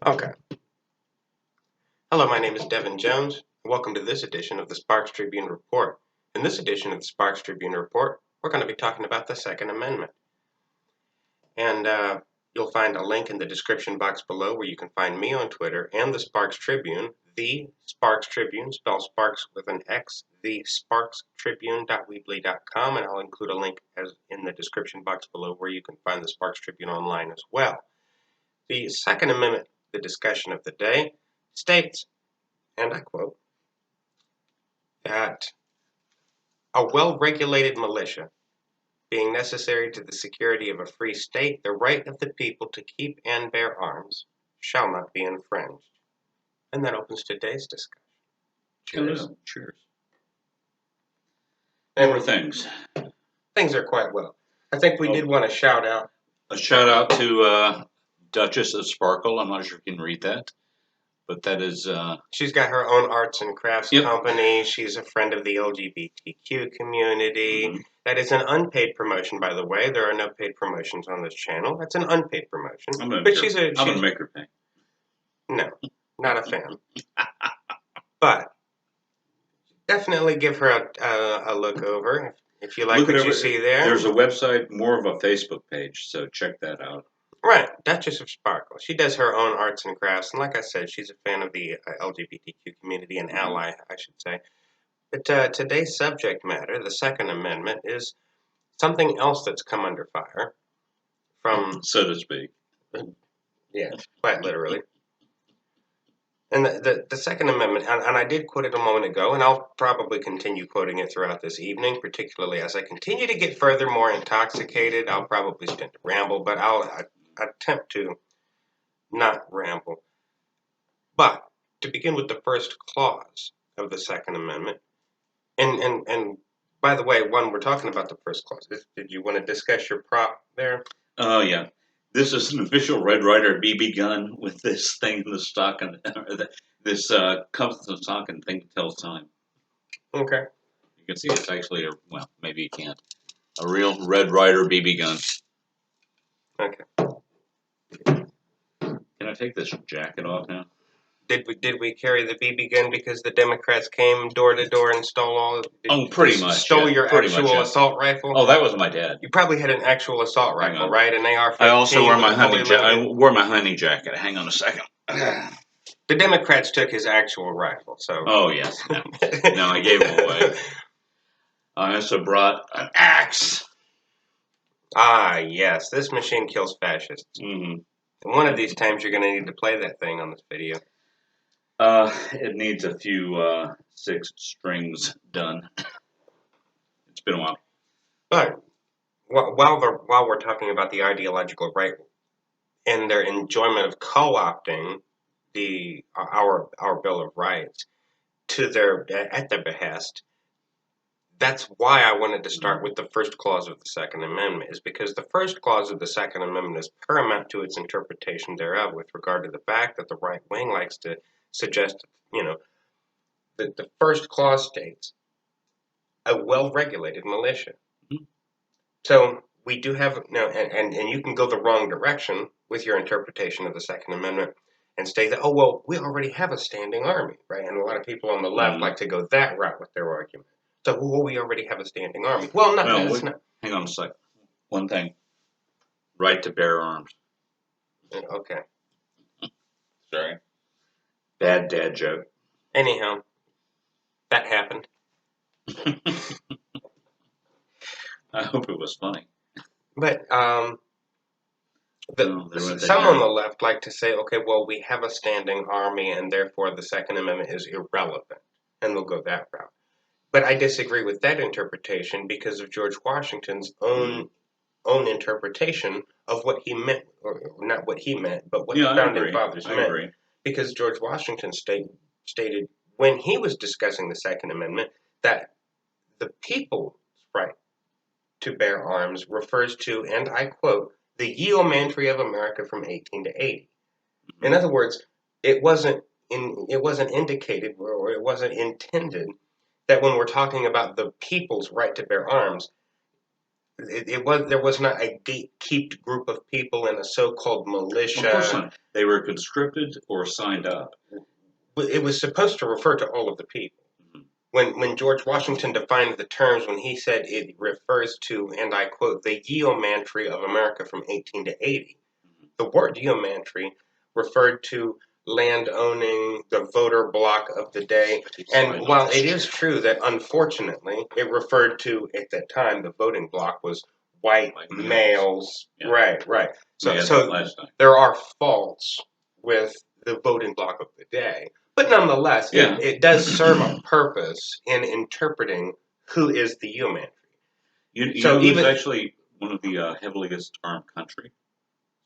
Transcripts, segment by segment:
Okay. Hello, my name is Devin Jones. Welcome to this edition of the Sparx Tribune Report. In this edition of the Sparx Tribune Report, we're going to be talking about the Second Amendment. And you'll find a link in the description box below where you can find me on Twitter and the Sparx Tribune, the Sparx Tribune, spelled Sparks with an X, the sparkstribune.weebly.com, and I'll include a link in the description box below where you can find the Sparx Tribune online as well. The Second Amendment, the discussion of the day, states, and I quote, that a well-regulated militia, being necessary to the security of a free state, the right of the people to keep and bear arms shall not be infringed. And that opens today's discussion. Cheers. Cheers. And More things. Things are quite well. I think we did want to shout out. A shout out to Duchess of Sparkle. I'm not sure if you can read that, but that is. She's got her own arts and crafts company. She's a friend of the LGBTQ community. Mm-hmm. That is an unpaid promotion, by the way. There are no paid promotions on this channel. That's an unpaid promotion. I'm going to make her pay. No, not a fan. But definitely give her a look over if you like what you see there. There's a website, more of a Facebook page, so check that out. Right, Duchess of Sparkle. She does her own arts and crafts, and like I said, she's a fan of the LGBTQ community, an ally, I should say. But today's subject matter, the Second Amendment, is something else that's come under fire from... So to speak. Yeah, quite literally. And the Second Amendment, and I did quote it a moment ago, and I'll probably continue quoting it throughout this evening, particularly as I continue to get further more intoxicated. I'll probably start to ramble, but I'll attempt to not ramble. But to begin with the first clause of the Second Amendment, and by the way, when we're talking about the first clause, did you want to discuss your prop there? Oh, yeah. This is an official Red Ryder BB gun with this thing in the stock, and this comes in the stock and thing tells time. Okay. You can see it's actually well, maybe you can't. A real Red Ryder BB gun. Okay. Can I take this jacket off now? Did we carry the BB gun because the Democrats came door to door and stole all? Pretty much. Stole your actual assault rifle. Oh, that was my dad. You probably had an actual assault rifle, right? An AR-15. I also wore my hunting jacket. I wore my hunting jacket. Hang on a second. The Democrats took his actual rifle, so. Oh yes. No, I gave him away. I also brought an axe. Ah, yes. This machine kills fascists. Mm-hmm. And one of these times you're going to need to play that thing on this video. It needs a few 6 strings done. It's been a while. But while we're talking about the ideological right and their enjoyment of co-opting our Bill of Rights at their behest, that's why I wanted to start with the first clause of the Second Amendment, is because the first clause of the Second Amendment is paramount to its interpretation thereof with regard to the fact that the right wing likes to suggest, that the first clause states a well-regulated militia. Mm-hmm. So we do have, and you can go the wrong direction with your interpretation of the Second Amendment and state that, oh, well, we already have a standing army, right? And a lot of people on the left like to go that route with their argument. So, well, we already have a standing army. Well, not. Hang on a sec. One thing. Right to bear arms. Okay. Sorry. Bad dad joke. Anyhow, that happened. I hope it was funny. But some on the left like to say, okay, well, we have a standing army, and therefore the Second Amendment is irrelevant, and they'll go that route. But I disagree with that interpretation because of George Washington's own interpretation of what he meant, or not what he meant, but what the Founding Fathers meant. Agree. Because George Washington stated when he was discussing the Second Amendment that the people's right to bear arms refers to, and I quote, the yeomanry of America from 1880. In other words, it wasn't indicated or it wasn't intended that when we're talking about the people's right to bear arms, there was not a gatekept group of people in a so-called Well, of course militia. not. They were conscripted or signed up. It was supposed to refer to all of the people. Mhm. When George Washington defined the terms, when he said it refers to, and I quote, the yeomanry of America from 18 to 80, Mhm. the word yeomanry referred to land owning, the voter bloc of the day. And while it is true that unfortunately it referred to, at that time, the voting bloc was white Like males. Yeah. Right, right. We So, had that so last time. there are faults with the voting bloc of the day. But nonetheless, Yeah. it does serve a purpose in interpreting who is the yeomanry. You So know who's even actually one of the heaviest armed country?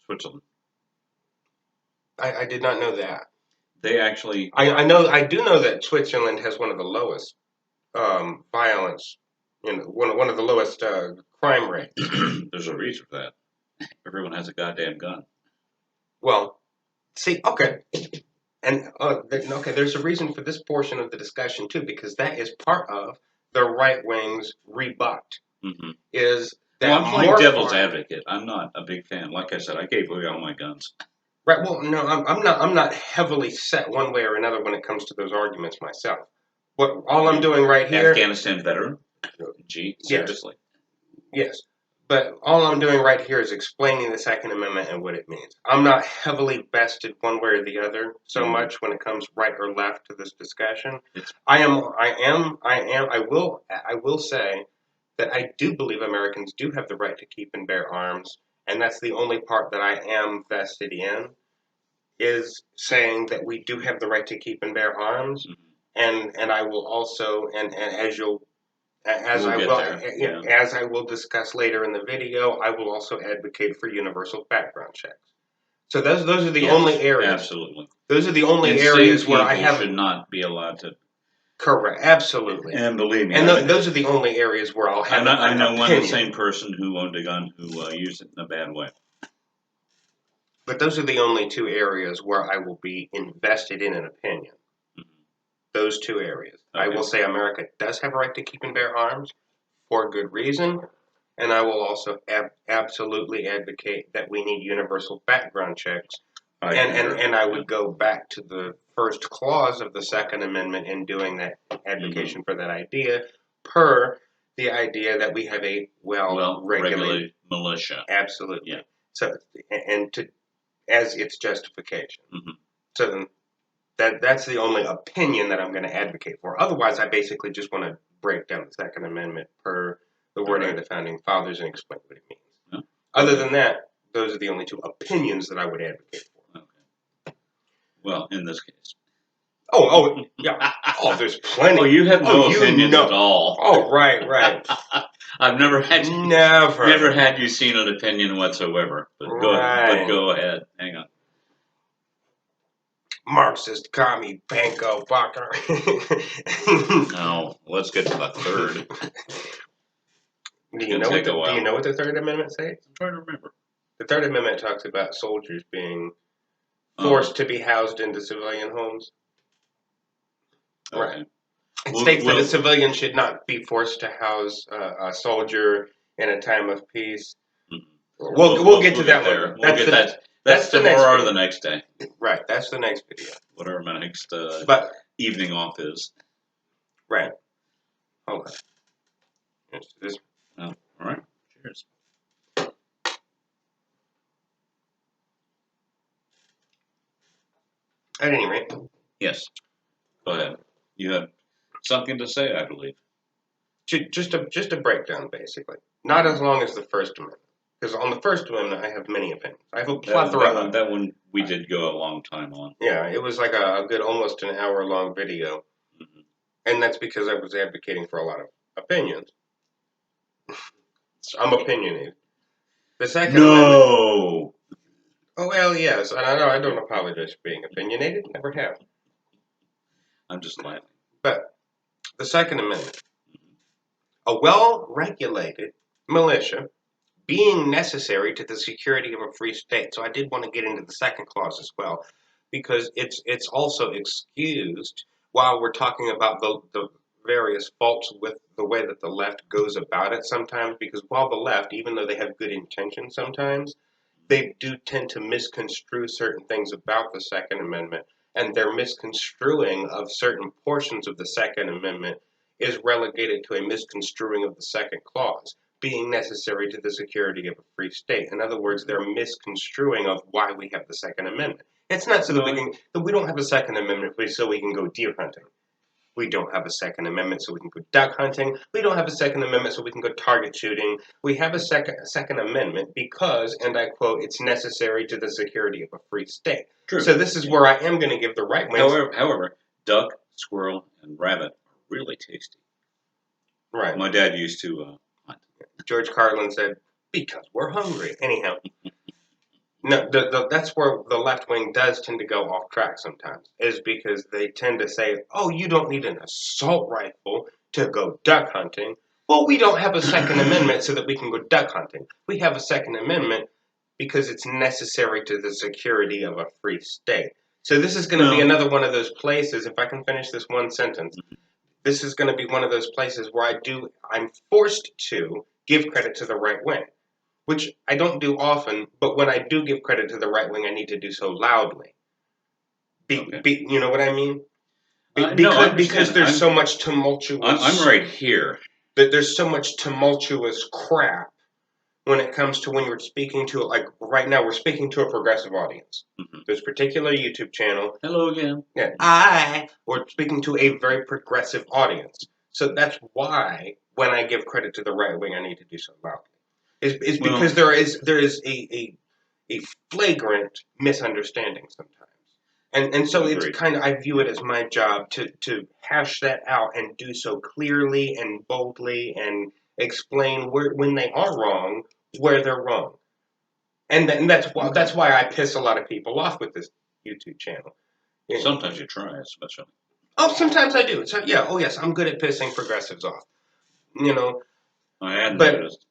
Switzerland. I did not know that. They actually. I do know that Switzerland has one of the lowest violence, one of the lowest crime rates. There's a reason for that. Everyone has a goddamn gun. Well, see, okay, and okay, there's a reason for this portion of the discussion too, because that is part of the right wing's rebut. Mm-hmm. Is Well, that I'm playing more devil's far, advocate. I'm not a big fan. Like I said, I gave away all my guns. right? Well, no, I'm not. I'm not heavily set one way or another when it comes to those arguments myself. What all I'm doing right here, Afghanistan veteran. Gee, yes, seriously. yes. But all I'm doing right here is explaining the Second Amendment and what it means. I'm not heavily vested one way or the other so Mhm. much when it comes right or left to this discussion. It's I will say that I do believe Americans do have the right to keep and bear arms, and that's the only part that I am vested in, is saying that we do have the right to keep and bear arms, Mhm. and I will also, and as you'll as We'll I get will, there. Yeah. as I will discuss later in the video, I will also advocate for universal background checks. So those are the Yes, only areas. absolutely. Those are the only Insane areas where I people have should not be allowed to. correct, absolutely. And believe me, And those are the only areas where I'll have I an know one the opinion. same person who owned a gun who used it in a bad way. But those are the only two areas where I will be invested in an opinion. Mhm. Those two areas. I Okay. will say America does have a right to keep and bear arms for good reason, and I will also absolutely advocate that we need universal background checks. And I would go back to the first clause of the Second Amendment in doing that advocation for that idea, per the idea that we have a well-regulated militia. absolutely. Yeah. So and to as its justification. Mhm. So that's the only opinion that I'm going to advocate for. Otherwise, I basically just want to break down the Second Amendment per the wording of the Founding Fathers and explain what it means. Yeah. Other than that, those are the only two opinions that I would advocate for. Okay. Well, in this case. Oh, yeah. Oh, there's plenty. Oh, you have no opinions know. at all. Oh, right. I've never had Never had you seen an opinion whatsoever. But Right. go ahead. Hang on. Marxist, commie, panko, fucker. No, let's get to the third. Do you know what the Third Amendment says? I'm trying to remember. The Third Amendment talks about soldiers being forced to be housed into civilian homes. Okay. Right. It states that a civilian should not be forced to house a soldier in a time of peace. Mhm. We'll get to that later. We'll get that. That's tomorrow or the next day. Right. That's the next video. Whatever my next but evening off is. Right. Hold on. Oh, all right. Cheers. At any rate. Yes. Go ahead. You have something to say, I believe. Just a breakdown, basically. Not as long as the First Amendment. Because on the First Amendment, I have many opinions. I have a plethora. That one we did go a long time on. Yeah, it was like a good almost an hour-long video. Mm-hmm. And that's because I was advocating for a lot of opinions. I'm opinionated. The Second Amendment. Oh, well, yes. And I don't apologize for being opinionated. Never have. I'm just laughing. But the Second Amendment. A well-regulated militia being necessary to the security of a free state. So I did want to get into the second clause as well, because it's also excused while we're talking about the various faults with the way that the left goes about it sometimes, because while the left, even though they have good intentions sometimes, they do tend to misconstrue certain things about the Second Amendment, and their misconstruing of certain portions of the Second Amendment is relegated to a misconstruing of the second clause, being necessary to the security of a free state. In other words, they're misconstruing of why we have the Second Amendment. It's not so that we don't have a Second Amendment so we can go deer hunting. We don't have a Second Amendment so we can go duck hunting. We don't have a Second Amendment so we can go target shooting. We have a Second Amendment because, and I quote, it's necessary to the security of a free state. True. So this is where I am going to give the right wing. However, duck, squirrel, and rabbit are really tasty. Right. My dad used to hunt. George Carlin said, because we're hungry. Anyhow. No, that's where the left wing does tend to go off track sometimes, is because they tend to say, oh, you don't need an assault rifle to go duck hunting. Well, we don't have a Second Amendment so that we can go duck hunting. We have a Second Amendment because it's necessary to the security of a free state. So this is going to be another one of those places, if I can finish this one sentence, this is going to be one of those places where I'm forced to give credit to the right wing. Which I don't do often, but when I do give credit to the right wing, I need to do so loudly. You know what I mean? Because there's so much tumultuous. I'm right here. There's so much tumultuous crap when it comes to when you're speaking to, like right now, we're speaking to a progressive audience. Mm-hmm. This particular YouTube channel. Hello again. Yeah, we're speaking to a very progressive audience. So that's why when I give credit to the right wing, I need to do so loudly. Is because there is a flagrant misunderstanding sometimes, and so it's kind of, I view it as my job to hash that out and do so clearly and boldly and explain when they are wrong, where they're wrong, and that's why I piss a lot of people off with this YouTube channel. Sometimes you try, especially. Oh, sometimes I do. So yeah, oh yes, I'm good at pissing progressives off. You know, I hadn't noticed.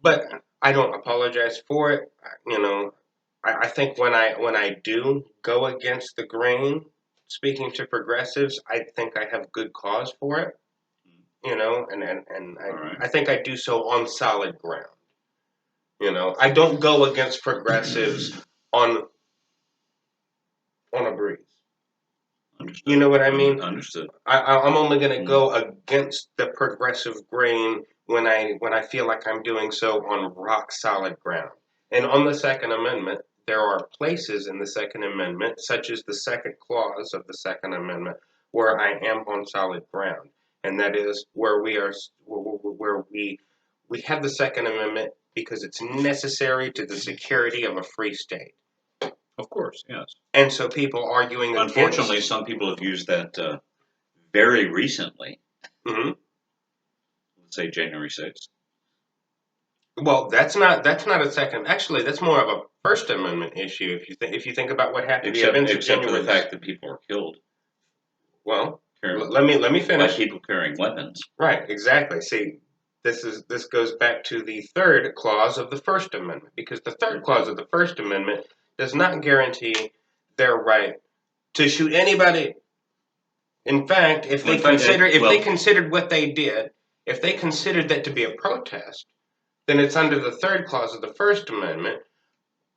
But I don't apologize for it. You know, I think when I do go against the grain, speaking to progressives, I think I have good cause for it. You know, and I think I do so on solid ground. You know, I don't go against progressives on a breeze. Understood. You know what I mean? Understood. I'm only going to go against the progressive grain when I feel like I'm doing so on rock solid ground. And on the Second Amendment, there are places in the Second Amendment, such as the second clause of the Second Amendment, where I am on solid ground, and that is where we have the Second Amendment because it's necessary to the security of a free state. Of course, yes. And so people arguing unfortunately, some people have used that very recently. Mm-hmm. Let's say January 6th. Well, that's not a second. Actually, that's more of a First Amendment issue. If you think about what happened, except for the fact that people are killed. Well, let me finish. By people carrying weapons. Right. Exactly. See, this goes back to the third clause of the First Amendment, because the third clause of the First Amendment does not guarantee their right to shoot anybody. In fact, if they considered what they did, if they considered that to be a protest, then it's under the third clause of the First Amendment,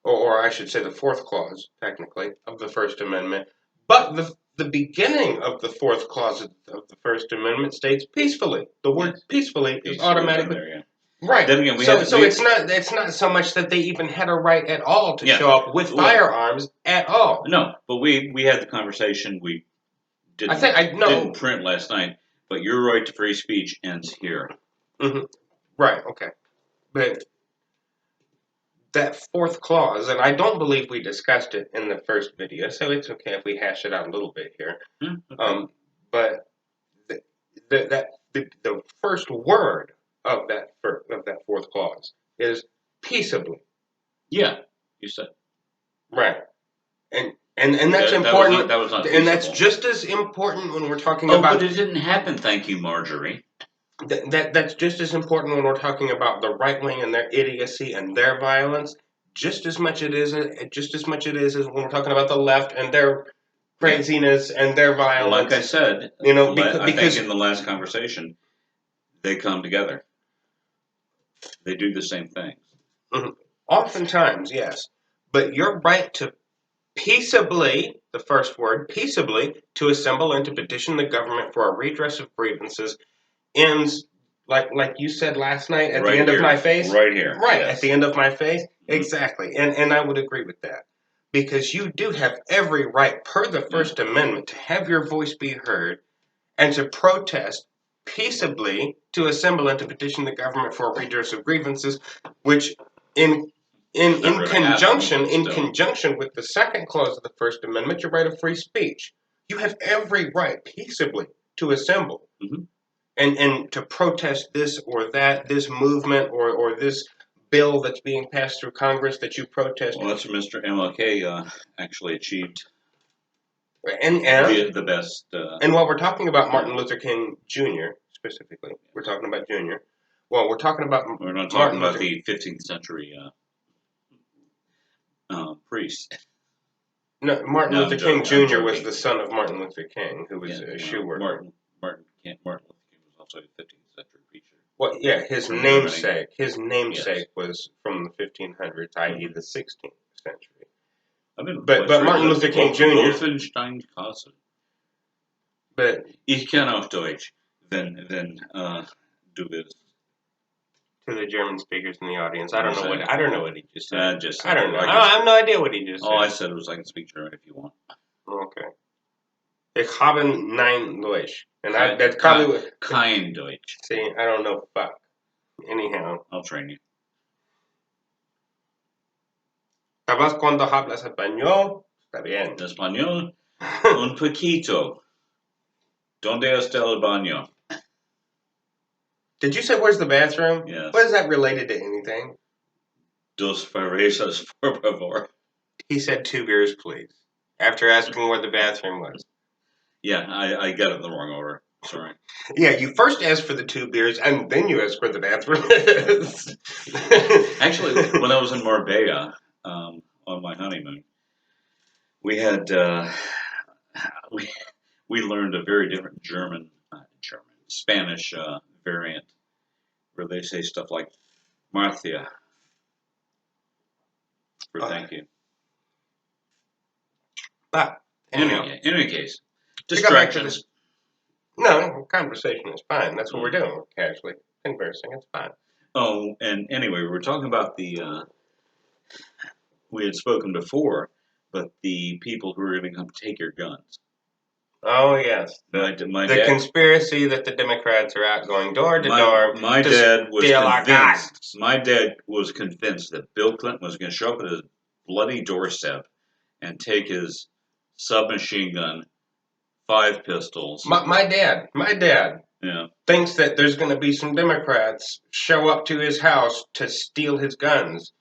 or I should say the fourth clause, technically, of the First Amendment. But the beginning of the fourth clause of the First Amendment states peacefully. The word peacefully is automatically there, yeah. right. Then again, it's not so much that they even had a right at all to show up with firearms at all. No, but we had the conversation. We didn't print last night. But your right to free speech ends here. Mm-hmm. Right. Okay. But that fourth clause, and I don't believe we discussed it in the first video, so it's okay if we hash it out a little bit here. Okay. But the first word of that fourth clause is peaceably. Yeah, you said. Right. And that's important. That was not and that's just as important when we're talking about. Oh, but it didn't happen. Thank you, Marjorie. That's just as important when we're talking about the right wing and their idiocy and their violence. Just as much it is as when we're talking about the left and their craziness and their Well, like I violence. said, You know, I think because in the last conversation, they come together. They do the same things. oftentimes, yes, but your right to peaceably, the first word, peaceably, to assemble and to petition the government for a redress of grievances ends, like you said last night, at the Right end of here. my face. Right here. Right, Yes. at the end of my face. Mhm. Exactly. And I would agree with that. Because you do have every right, per the First Amendment, to have your voice be heard and to protest peaceably, to assemble and to petition the government for a redress of grievances, which in Never gonna happen, but in still. conjunction with the second clause of the First Amendment, your right of free speech. You have every right peaceably to assemble Mhm. and to protest this or that, this movement or this bill that's being passed through Congress that you protest. Well, that's what Mr. MLK actually achieved And the best. and while we're talking about Martin Luther King Jr. specifically, we're talking about Jr. Well, we're talking about We're not Martin talking about Luther. the 15th century priest. No, Martin No, Luther I'm King joking. Jr. was the son of Martin Luther King, who was Yeah, a well, shoe worker. Martin Luther King was also a 15th century preacher. Well, yeah, his From Germany. namesake. His namesake Yes. was from the 1500s, i.e., the 16th century. I mean, But Martin Luther King Jr. Wolfenstein Kassel. But Ich kann auch Deutsch, wenn du willst. to the German speakers in the audience, I What don't do know you what say? I don't know what he just said. Just I don't know. I I have no idea what he just All I said. said was I can speak German if you want. Okay. Ich habe nein Deutsch, and that's probably what. Kein Deutsch. See, I don't know. Fuck. Anyhow, I'll train you. ¿sabes cuando hablas español? Está bien. Español un poquito. ¿Dónde está el baño? Did you say where's the bathroom? Yes. What is that related to anything? Dos cervezas, por favor. He said 2 beers, please. After asking where the bathroom was. Yeah, I got it in the wrong order. Sorry. Yeah, you first asked for the 2 beers, and then you asked where the bathroom is. Actually, when I was in Marbella on my honeymoon, we had we learned a very different Spanish variant where they say stuff like Marcia for thank you. But anyhow, In any case, to go back to distractions. this. No, conversation is fine. That's what we're doing. We're casually conversing. It's fine. Oh, and anyway, we were talking about we had spoken before, but the people who are going to come take your guns. Oh, yes. My The dad, conspiracy that the Democrats are out going door to my, door my to dad was steal our convinced. guns. My dad was convinced that Bill Clinton was going to show up at his bloody doorstep and take his submachine gun, 5 pistols. My dad Yeah. thinks that there's going to be some Democrats show up to his house to steal his guns.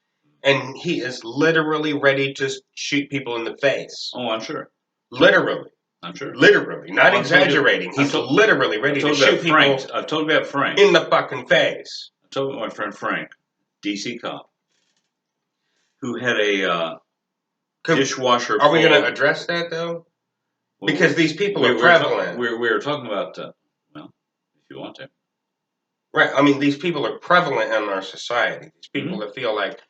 And he is literally ready to shoot people in the face. Oh, I'm sure. Literally. I'm sure. Literally. Not exaggerating. He's literally ready to shoot people I've told you about Frank. in the fucking face. I told my friend Frank, DC cop, who had a dishwasher. Are we going to address that, though? Because these people are prevalent. We were talking about, well, if you want to. Right. I mean, these people are prevalent in our society. These people that feel like,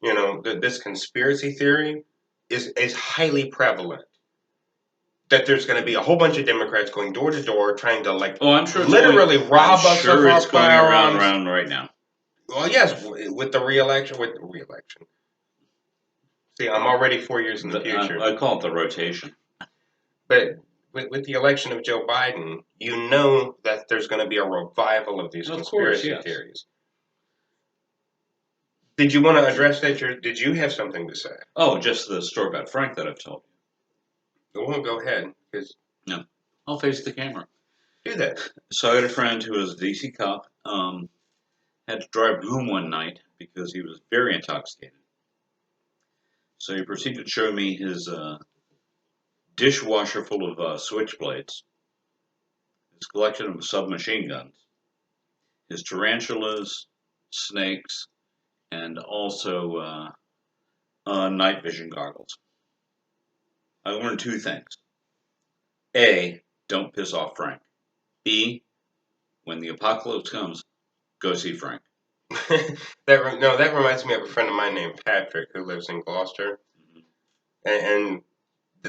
you know, this conspiracy theory is highly prevalent. That there's going to be a whole bunch of Democrats going door to door trying to, like, I'm sure literally rob us of our it's going firearms. around right now. Well, yes, with the reelection. See, I'm already 4 years in the future. I call it the rotation. But with the election of Joe Biden, you know that there's going to be a revival of these conspiracy theories. Did you want to address that? Did you have something to say? Oh, just the story about Frank that I've told you. Well, go ahead. No, I'll face the camera. Do that. So I had a friend who was a DC cop. Had to drive home one night because he was very intoxicated. So he proceeded to show me his dishwasher full of switchblades, his collection of submachine guns, his tarantulas, snakes, and also night vision goggles. I learned 2 things. A, don't piss off Frank. B, when the apocalypse comes, go see Frank. That reminds me of a friend of mine named Patrick who lives in Gloucester, and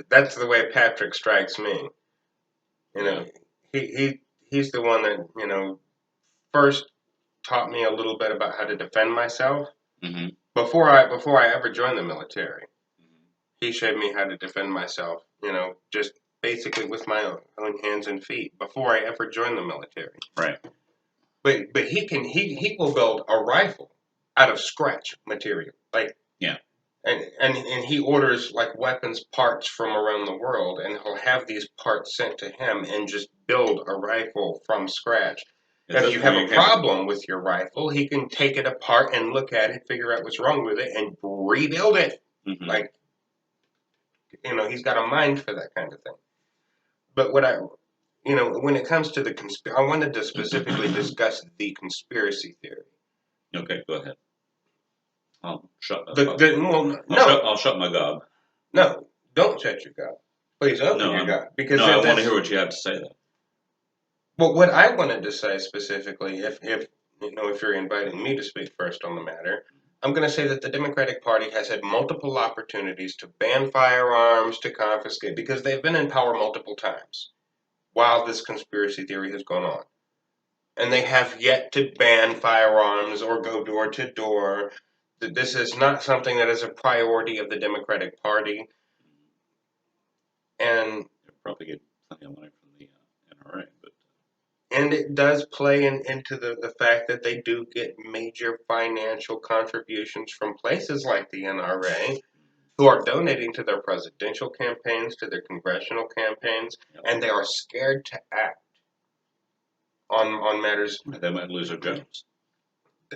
that's the way Patrick strikes me. You know, he's the one that first taught me a little bit about how to defend myself Mm-hmm. before I ever joined the military. He showed me how to defend myself. Just basically with my own hands and feet before I ever joined the military. Right. But he will build a rifle out of scratch material. Yeah. And he orders like weapons parts from around the world, and he'll have these parts sent to him and just build a rifle from scratch. If you have a problem with your rifle, he can take it apart and look at it, figure out what's wrong with it, and rebuild it. Mm-hmm. He's got a mind for that kind of thing. But when it comes to I wanted to specifically discuss the conspiracy theory. Okay, go ahead. I'll shut. I'll shut my gob. No, don't shut your gob. Please open your gob, because I want to hear what you have to say, though. Well, what I wanted to say specifically, if you're inviting me to speak first on the matter, I'm going to say that the Democratic Party has had multiple opportunities to ban firearms, to confiscate, because they've been in power multiple times while this conspiracy theory has gone on. And they have yet to ban firearms or go door to door. This is not something that is a priority of the Democratic Party. And they'll probably get plenty of money from the NRA, but. And it does play into the fact that they do get major financial contributions from places like the NRA, who are donating to their presidential campaigns, to their congressional campaigns, and they are scared to act on matters. They might lose their jobs.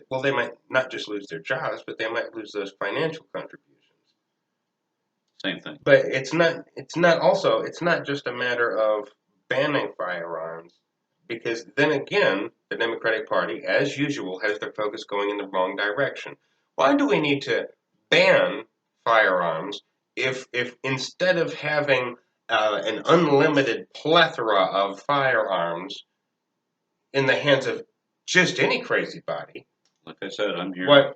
Well, they might not just lose their jobs, but they might lose those financial contributions. Same thing. But it's not just a matter of banning firearms, because then again, the Democratic Party, as usual, has their focus going in the wrong direction. Why do we need to ban firearms if instead of having an unlimited plethora of firearms in the hands of just any crazy body? Like I said, I'm here.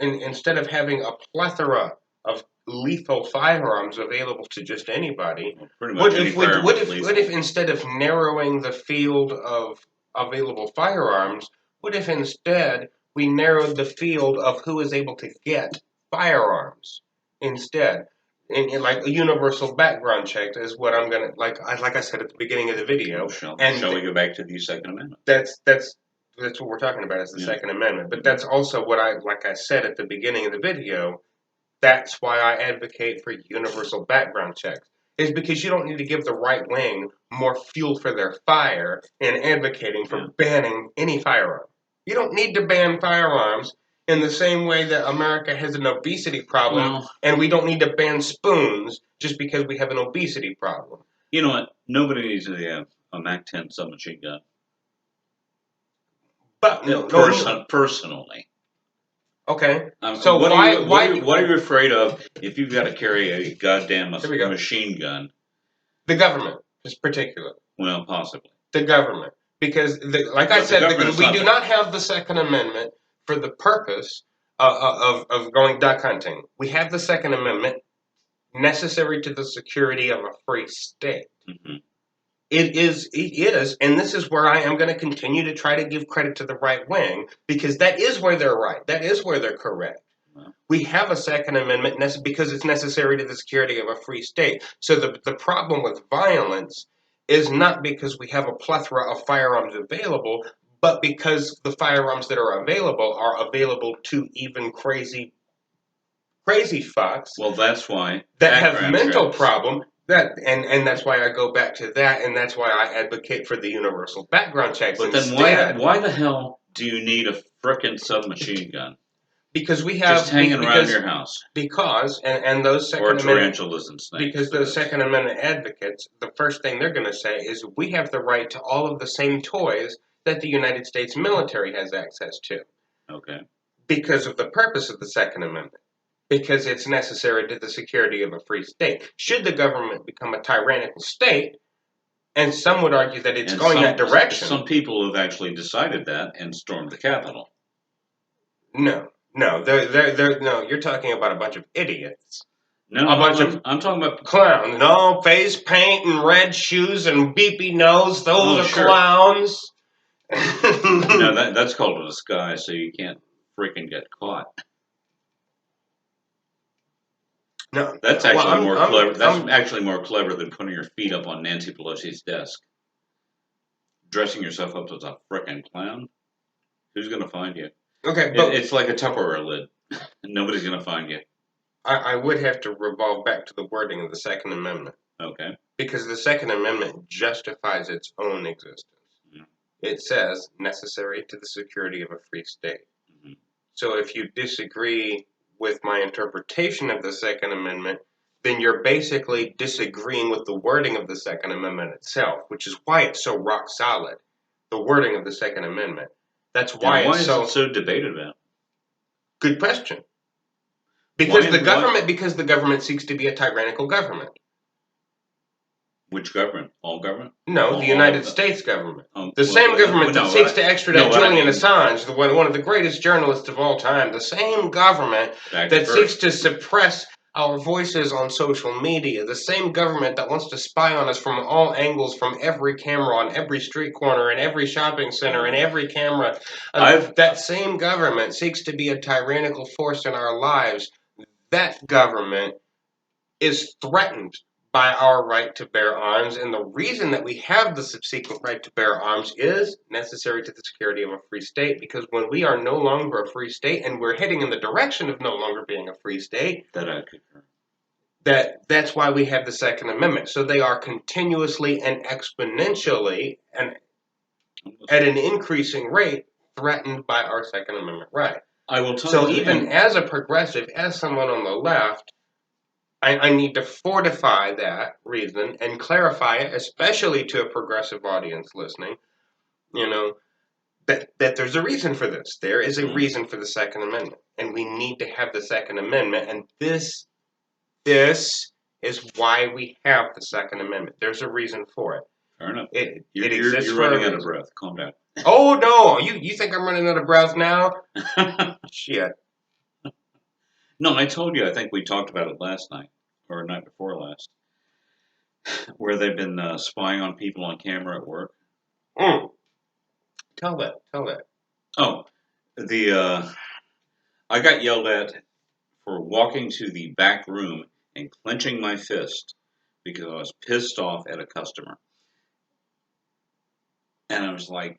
Instead of having a plethora of lethal firearms available to just anybody, what if instead of narrowing the field of available firearms, what if instead we narrowed the field of who is able to get firearms instead? In like a universal background check is what I'm gonna like I said at the beginning of the video. Shall we go back to the Second Amendment? That's what we're talking about, is the Second Amendment. But that's also what I said at the beginning of the video. That's why I advocate for universal background checks. Is because you don't need to give the right wing more fuel for their fire in advocating for banning any firearm. You don't need to ban firearms in the same way that America has an obesity problem, and we don't need to ban spoons just because we have an obesity problem. You know what? Nobody needs a MAC-10 submachine gun. But personally. Okay. So what are you afraid of if you've got to carry a goddamn machine gun? The government, is particular. Well, possibly. The government. Because, like I said, we do not have the Second Amendment for the purpose of going duck hunting. We have the Second Amendment necessary to the security of a free state. Mm-hmm. It is, and this is where I am going to continue to try to give credit to the right wing, because that is where they're right. That is where they're correct. Wow. We have a Second Amendment because it's necessary to the security of a free state. So the problem with violence is not because we have a plethora of firearms available, but because the firearms that are available to even crazy fucks. Well, that's why that have mental problem. And that's why I go back to that, and that's why I advocate for the universal background checks. But then why the hell do you need a frickin' submachine gun? Because we have just hanging around your house. Because and those Second Amendment snakes. Because those Second Amendment advocates, the first thing they're going to say is we have the right to all of the same toys that the United States military has access to. Okay. Because of the purpose of the Second Amendment. because it's necessary to the security of a free state. Should the government become a tyrannical state, and some would argue that it's going that direction. Some people have actually decided that and stormed the Capitol. No, no, you're talking about a bunch of idiots. No, I'm talking about clowns. No, face paint and red shoes and beepy nose. Those are sure. Clowns. No, that's called a disguise, so you can't freaking get caught. No, that's actually more clever. That's actually more clever than putting your feet up on Nancy Pelosi's desk. Dressing yourself up as a frickin' clown. Who's gonna find you? Okay, but it's like a Tupperware lid. Nobody's gonna find you. I would have to revolve back to the wording of the Second Amendment. Okay. Because the Second Amendment justifies its own existence. Mm-hmm. It says necessary to the security of a free state. Mm-hmm. So if you disagree with my interpretation of the Second Amendment, then you're basically disagreeing with the wording of the Second Amendment itself, which is why it's so rock solid. The wording of the Second Amendment. That's why is it so debated about? Good question. Because the government seeks to be a tyrannical government. Which government? All government? No, the United States government. The same government that seeks to extradite Julian Assange, one of the greatest journalists of all time. The same government that seeks to suppress our voices on social media. The same government that wants to spy on us from all angles, from every camera, on every street corner, in every shopping center, in every camera. That same government seeks to be a tyrannical force in our lives. That government is threatened by our right to bear arms, and the reason that we have the subsequent right to bear arms is necessary to the security of a free state, because when we are no longer a free state, and we're heading in the direction of no longer being a free state, that's why we have the Second Amendment. So they are continuously and exponentially, and at an increasing rate, threatened by our Second Amendment right. I will tell you. So even as a progressive, as someone on the left, I need to fortify that reason and clarify it, especially to a progressive audience listening, that there's a reason for this. There is a reason for the Second Amendment, and we need to have the Second Amendment, and this is why we have the Second Amendment. There's a reason for it. Fair enough. You're running out of breath. Calm down. Oh, no. You think I'm running out of breath now? Shit. No, I told you. I think we talked about it last night. Or night before last, where they've been spying on people on camera at work. Tell that. Oh, I got yelled at for walking to the back room and clenching my fist because I was pissed off at a customer. And I was like,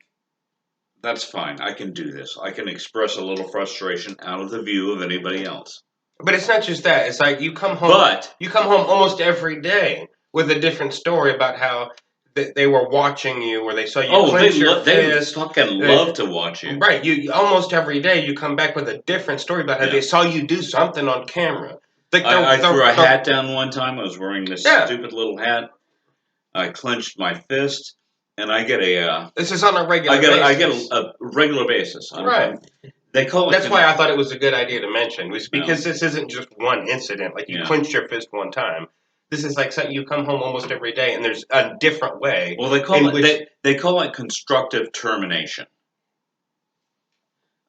that's fine. I can do this. I can express a little frustration out of the view of anybody else. But it's not just that. It's like you come home almost every day with a different story about how they were watching you, or they saw you clench your fist. They fucking love to watch you. Right. You almost every day you come back with a different story about how they saw you do something on camera. I threw a hat down one time. I was wearing this stupid little hat. I clenched my fist, and I get a. This is on a regular basis. I get a regular basis. Right. They call it. That's why I thought it was a good idea to mention, was because this isn't just one incident. Like you clenched your fist one time. This is like something you come home almost every day, and there's a different way. Well, they call it constructive termination.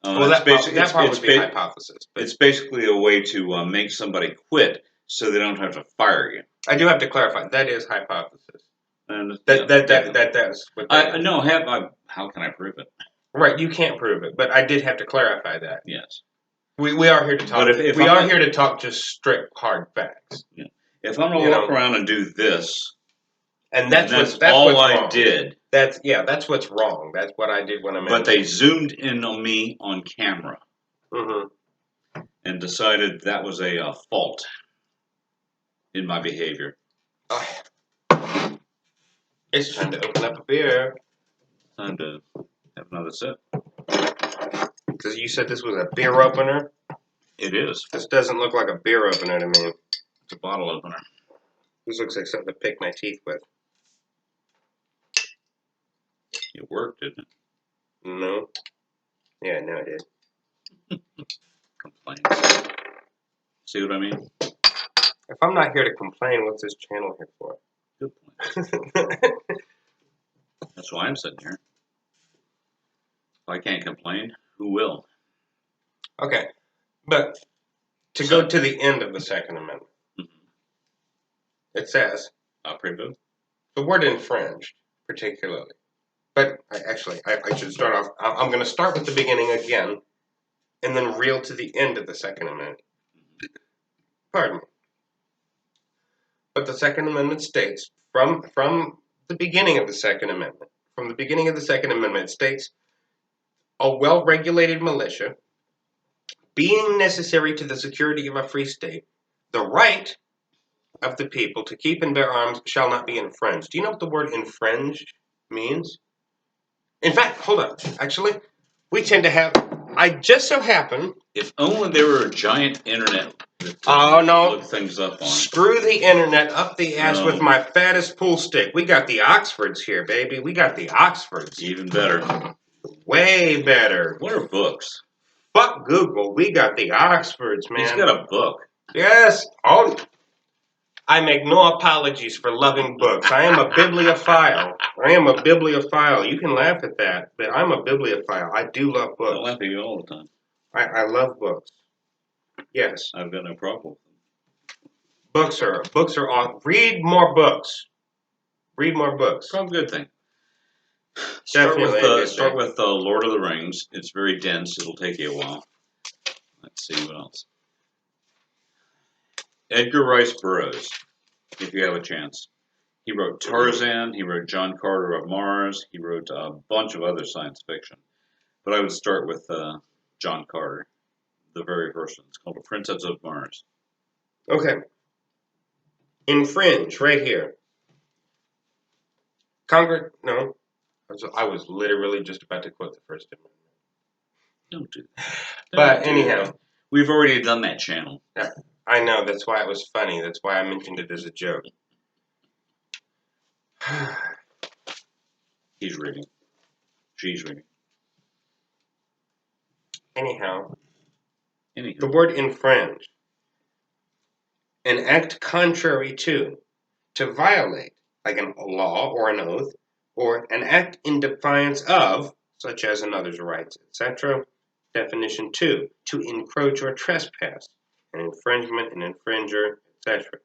That probably would be hypothesis. But it's basically a way to make somebody quit so they don't have to fire you. I do have to clarify that is hypothesis. And that's what how can I prove it? Right, you can't prove it, but I did have to clarify that. Yes, we are here to talk. But if we are here to talk just strict hard facts. Yeah. If I'm gonna walk around and do this, and that's all what's I wrong. did. That's what's wrong. That's what I did when I. But they zoomed in on me on camera, and decided that was a fault in my behavior. It's time to open up a beer. Time to have another sip. Because you said this was a beer opener? It is. This doesn't look like a beer opener to me. It's a bottle opener. This looks like something to pick my teeth with. It worked, didn't it? No. Yeah, no, it did. Complaints. See what I mean? If I'm not here to complain, what's this channel here for? Good point. That's why I'm sitting here. If I can't complain, who will? Okay, but to go to the end of the Second Amendment, it says the word infringed, particularly. But I should start off. I'm going to start with the beginning again, and then reel to the end of the Second Amendment. Pardon me. But the Second Amendment states, from the beginning of the Second Amendment, it states, a well-regulated militia, being necessary to the security of a free state, the right of the people to keep and bear arms shall not be infringed. Do you know what the word infringed means? In fact, hold on. Actually, we tend to have. I just so happen. If only there were a giant internet Oh no! Look things up on. Screw the internet up the ass with my fattest pool stick. We got the Oxfords here, baby. We got the Oxfords. Even better. Way better. What are books? Fuck Google. We got the Oxfords, man. He's got a book. Yes. Oh. I make no apologies for loving books. I am a bibliophile. You can laugh at that, but I'm a bibliophile. I do love books. I laugh at you all the time. I love books. Yes. I've got no problem with them. Books are awesome. Read more books. Probably a good thing. Start with Lord of the Rings. It's very dense. It'll take you a while. Let's see what else. Edgar Rice Burroughs, if you have a chance. He wrote Tarzan. He wrote John Carter of Mars. He wrote a bunch of other science fiction. But I would start with John Carter, the very first one. It's called The Princess of Mars. Okay. Infringe, right here. No. I was literally just about to quote the First Amendment. Don't do that. But anyhow. We've already done that channel. Yeah, I know. That's why it was funny. That's why I mentioned it as a joke. He's reading. She's reading. Anyhow. The word infringe. An act contrary to violate, like a law or an oath, or an act in defiance of, such as another's rights, etc. Definition 2, to encroach or trespass, an infringement, an infringer, etc.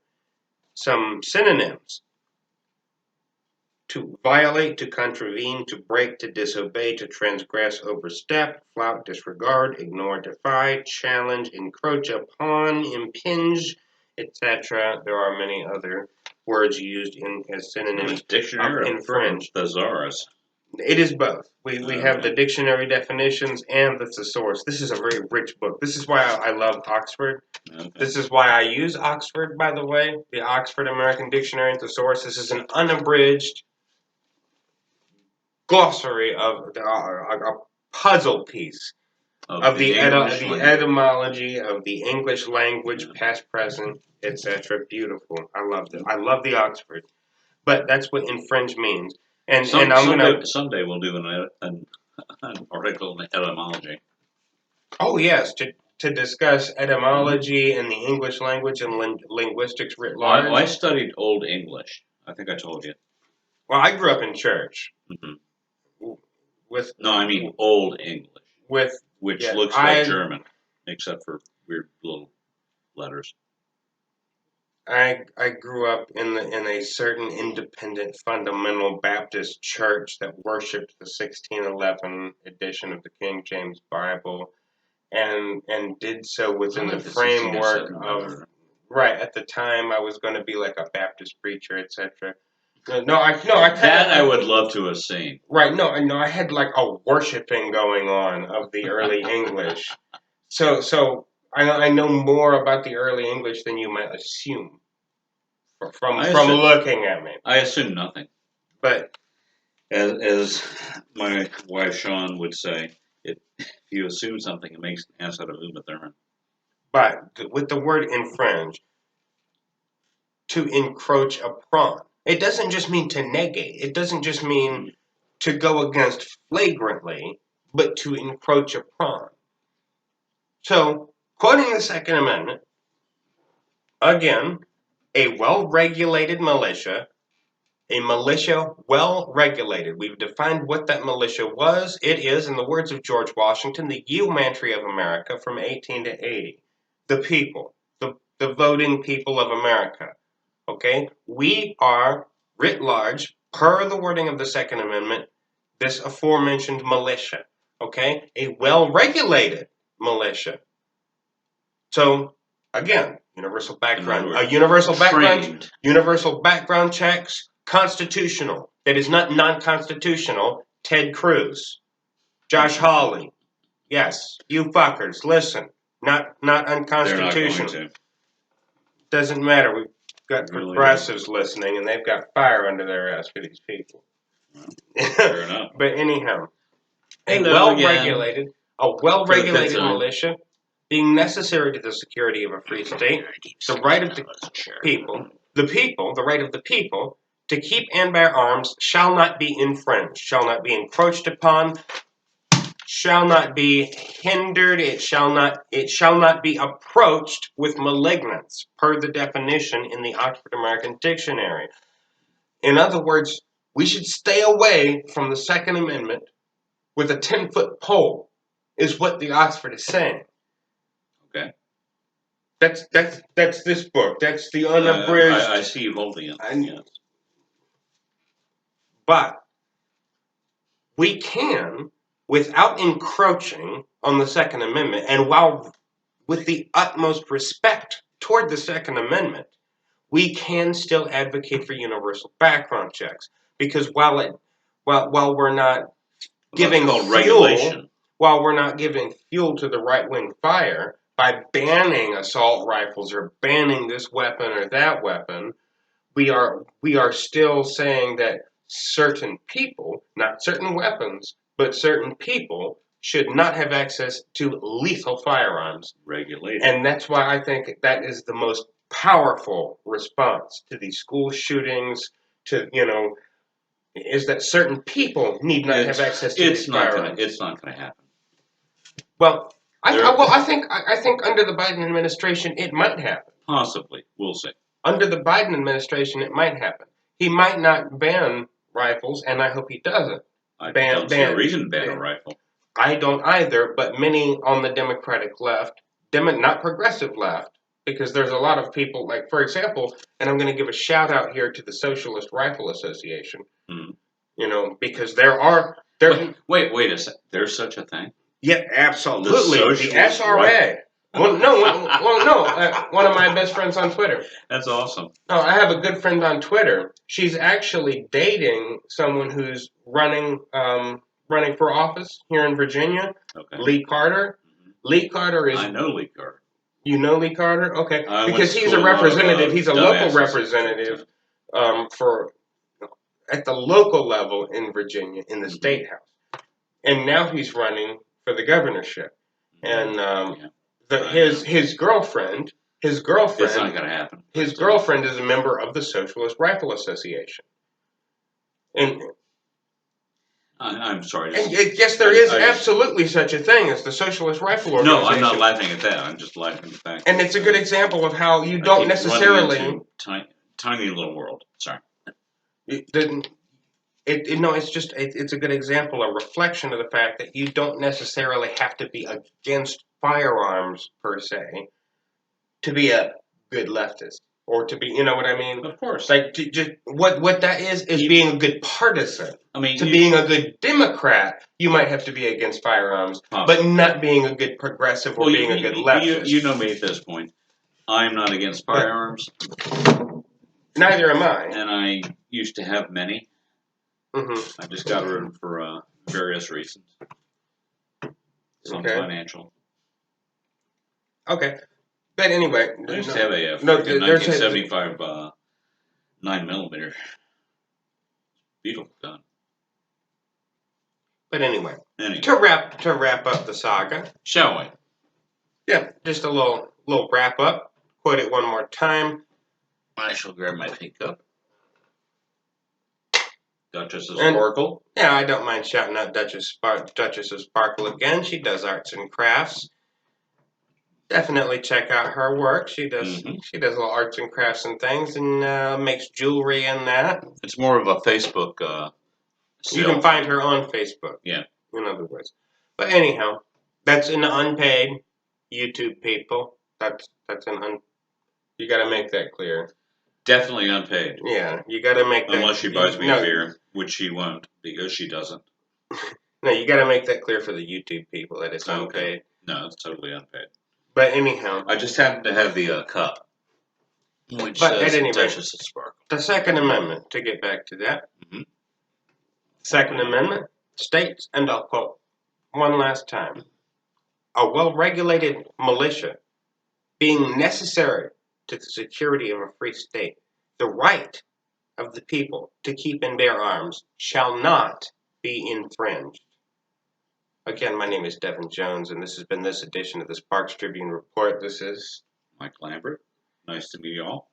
Some synonyms: to violate, to contravene, to break, to disobey, to transgress, overstep, flout, disregard, ignore, defy, challenge, encroach upon, impinge, etc. There are many other words used as synonyms dictionary of infringe. Thesaurus. It is both. We have the dictionary definitions and the thesaurus. This is a very rich book. This is why I love Oxford. Okay. This is why I use Oxford, by the way, the Oxford American Dictionary and Thesaurus. This is an unabridged glossary of a puzzle piece of the etymology of the English language, past, present, etc. Beautiful. I loved it. I love the Oxford. But that's what infringe means. And someday we'll do an article on etymology. Oh yes, to discuss etymology and the English language and linguistics writ large. I studied Old English. I think I told you. Well, I grew up in church. Mm-hmm. I mean Old English. Which looks like German, except for weird little letters. I grew up in a certain independent fundamental Baptist church that worshipped the 1611 edition of the King James Bible, and did so within the framework of at the time I was going to be like a Baptist preacher, etc. I would love to have seen. Right, I had like a worshiping going on of the early English. So I know more about the early English than you might assume from looking at me. I assume nothing. But as my wife Sean would say, if you assume something, it makes an ass out of Uma Thurman. But with the word infringe, to encroach upon, it doesn't just mean to negate. It doesn't just mean to go against flagrantly, but to encroach upon. So, quoting the Second Amendment, again, a well-regulated militia, a militia well-regulated. We've defined what that militia was. It is, in the words of George Washington, the yeomanry of America from 18 to 80. The people, the voting people of America. Okay? We are, writ large, per the wording of the Second Amendment, this aforementioned militia. Okay? A well-regulated militia. So, again, universal background, universal background checks, constitutional. That is not non-constitutional. Ted Cruz, Josh Hawley. Yes, you fuckers, listen. Not unconstitutional. They're not going to. Doesn't matter. We've got progressives listening, and they've got fire under their ass for these people. Well, fair enough. But anyhow, a well-regulated militia being necessary to the security of a free state, the right of the people, the right of the people to keep and bear arms shall not be infringed, shall not be encroached upon, shall not be hindered, it shall not be approached with malignance, per the definition in the Oxford American Dictionary. In other words, we should stay away from the Second Amendment with a 10-foot pole, is what the Oxford is saying. Okay. That's this book. That's the unabridged. I see you holding it. Yes. But we can, without encroaching on the Second Amendment, and while with the utmost respect toward the Second Amendment, we can still advocate for universal background checks. Because while we're not giving fuel, while we're not giving fuel to the right-wing fire by banning assault rifles or banning this weapon or that weapon, we are still saying that certain people, not certain weapons, but certain people should not have access to lethal firearms. Regulated. And that's why I think that is the most powerful response to these school shootings, is that certain people need not have access to these firearms. It's not going to happen. Well, I think under the Biden administration it might happen. Possibly, we'll see. Under the Biden administration, it might happen. He might not ban rifles, and I hope he doesn't. I don't see a reason to ban a rifle. I don't either, but many on the Democratic left, not progressive left, because there's a lot of people, like, for example, and I'm going to give a shout out here to the Socialist Rifle Association, because Wait a second. There's such a thing? Yeah, absolutely. The SRA. One of my best friends on Twitter. That's awesome. No, I have a good friend on Twitter. She's actually dating someone who's running for office here in Virginia. Okay. Lee Carter. Mm-hmm. Lee Carter is. I know Lee Carter. You know Lee Carter? Okay, because he's a representative. He's a local representative at the local level in Virginia in the state house, and now he's running for the governorship. And his girlfriend. It's not going to happen. His girlfriend is a member of the Socialist Rifle Association. And I'm sorry. And yes, there is absolutely such a thing as the Socialist Rifle Organization. No, I'm not laughing at that. I'm just laughing at the fact. And it's a good example of how you don't necessarily tiny little world. Sorry. It's a good example, a reflection of the fact that you don't necessarily have to be against firearms per se to be a good leftist, or to be, you know what I mean? Of course. Like, what that is being a good partisan. I mean, being a good Democrat, you might have to be against firearms, but not being a good progressive or being a good leftist. You know me at this point. I'm not against firearms. Neither am I. And I used to have many. Mm-hmm. I just got rid of them for various reasons. Some financial. Okay. But anyway. I used to have a 1975 9mm. Beautiful gun. But anyway. To wrap up the saga. Shall we? Yeah, just a little wrap up. Quote it one more time. I shall grab my pink cup. Duchess's Sparkle. Yeah, I don't mind shouting out Duchess's Sparkle again. She does arts and crafts. Definitely check out her work. She does little arts and crafts and things, and makes jewelry and that. It's more of a Facebook. You can find her on Facebook. Yeah. In other words, but anyhow, that's an unpaid YouTube people. That's you got to make that clear. Definitely unpaid. Yeah, you got to make that. Unless she buys me a beer, which she won't because she doesn't. No, you got to make that clear for the YouTube people that it's unpaid. Okay. No, it's totally unpaid. But anyhow, I just happen to have the cup, which but says at any rate, Duchess of Sparkle. The Second Amendment, to get back to that, Second Amendment states, and I'll quote one last time, a well-regulated militia being necessary to the security of a free state, the right of the people to keep and bear arms shall not be infringed. Again, my name is Devin Jones, and this has been this edition of the Sparx Tribune Report. This is Mike Lambert. Nice to meet you all.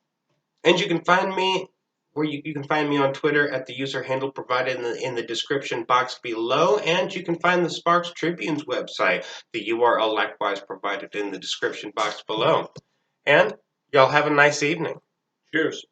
And you can find me where you can find me on Twitter at the user handle provided in the description box below, and you can find the Sparx Tribune's website, the URL likewise provided in the description box below. And y'all have a nice evening. Cheers.